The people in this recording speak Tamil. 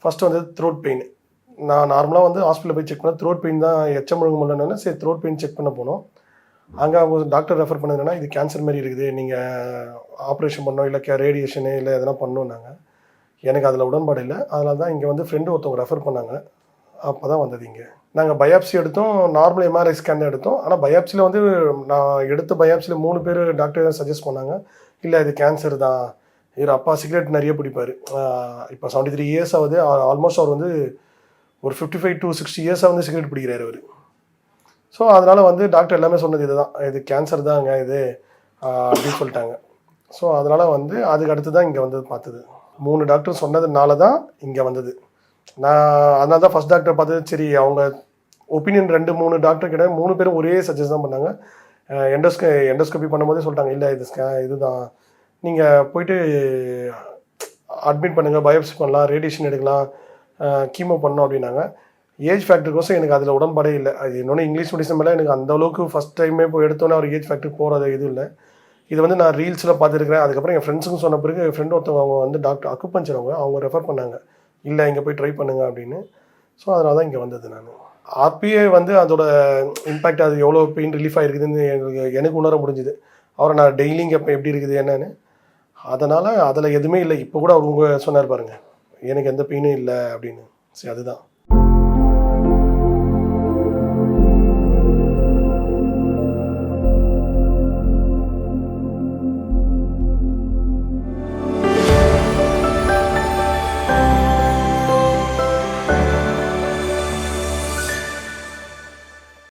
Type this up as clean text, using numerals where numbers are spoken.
ஃபஸ்ட்டு வந்து த்ரோட் பெயின். நான் நார்மலாக வந்து ஹாஸ்பிட்டலில் போய் செக் பண்ணேன். த்ரோட் பெயின் தான் எச்சம் முழுங்க முடியலன்னு சரி த்ரோட் பெயின் செக் பண்ண போனோம். அங்கே அவங்க டாக்டர் ரெஃபர் பண்ணது என்னன்னா, இது கேன்சர் மாரி இருக்குது. நீங்கள் ஆப்ரேஷன் பண்ணணும், இல்லை ரேடியேஷனு இல்லை எதனா பண்ணணுன்னாங்க. எனக்கு அதில் உடன்பாடு இல்லை. அதனால தான் இங்கே வந்து ஃப்ரெண்டு ஒருத்தவங்க ரெஃபர் பண்ணாங்க. அப்போ தான் வந்தது இங்கே. நாங்கள் பயாப்சி எடுத்தோம், நார்மல் எம்ஆர்ஐ ஸ்கேன் எடுத்தோம். ஆனால் பயாப்சியில் வந்து நான் எடுத்த பயாப்சியில் 3 பேர் டாக்டர் தான் சஜஸ்ட் பண்ணாங்க. இல்லை இது கேன்சர் தான். இவர் அப்பா சிகரெட் நிறைய பிடிப்பார். இப்போ 73 இயர்ஸ் ஆகுது. ஆல்மோஸ்ட் அவர் வந்து ஒரு 55 to 60 இயர்ஸாக வந்து சிகரெட் பிடிக்கிறார் அவர். ஸோ அதனால் வந்து டாக்டர் எல்லாமே சொன்னது இது தான், இது கேன்சர் தாங்க இது அப்படின்னு சொல்லிட்டாங்க. ஸோ அதனால் வந்து அதுக்கு அடுத்து தான் இங்கே வந்து பார்த்தது. 3 டாக்டர் சொன்னதுனால தான் இங்கே வந்தது. நான் அதனால தான் ஃபஸ்ட் டாக்டர் பார்த்தது. சரி அவங்க ஒப்பீனியன் 2-3 டாக்டர் கிட்ட 3 பேரும் ஒரே சஜஸ்ட் தான் பண்ணாங்க. எண்டோஸ்கோபி பண்ணும்போதே சொல்லிட்டாங்க, இல்லை இது இதுதான், நீங்கள் போயிட்டு அட்மிட் பண்ணுங்கள், பயோப்சி பண்ணலாம், ரேடியேஷன் எடுக்கலாம், கீமோ பண்ணணும் அப்படின்னாங்க. ஏஜ் ஃபேக்டருக்கோசம் எனக்கு அதில் உடன்பாடே இல்லை. அது இன்னொன்று இங்கிலீஷ் மெடிசன் மேலே எனக்கு அந்த அளவுக்கு ஃபஸ்ட் டைமே போய் எடுத்தோன்னே ஒரு ஏஜ் ஃபேக்டருக்கு போகிறது எதுவும் இல்லை. இது வந்து நான் ரீல்ஸில் பார்த்துருக்கிறேன். அதுக்கப்புறம் என் ஃப்ரெண்ட்ஸுக்கும் சொன்ன பிறகு என் ஃப்ரெண்டு ஒருத்தவங்க அவங்க வந்து டாக்டர் அக்குபஞ்சர் அவங்க ரெஃபர் பண்ணாங்க, இல்லை இங்கே போய் ட்ரை பண்ணுங்க அப்படின்னு. ஸோ அதனால தான் இங்கே வந்தது. நான் அப்பயே வந்து அதோட இம்பேக்ட், அது எவ்வளோ பெயின் ரிலீஃப் ஆகிருக்குதுன்னு எனக்கு உணர முடிஞ்சுது. அவரை நான் டெய்லிங்க இப்போ எப்படி இருக்குது என்னன்னு. அதனால் அதில் எதுவுமே இல்லை. இப்போ கூட அவங்க சொன்னார் பாருங்கள், எனக்கு எந்த பெயினும் இல்லை அப்படின்னு. சரி அதுதான்.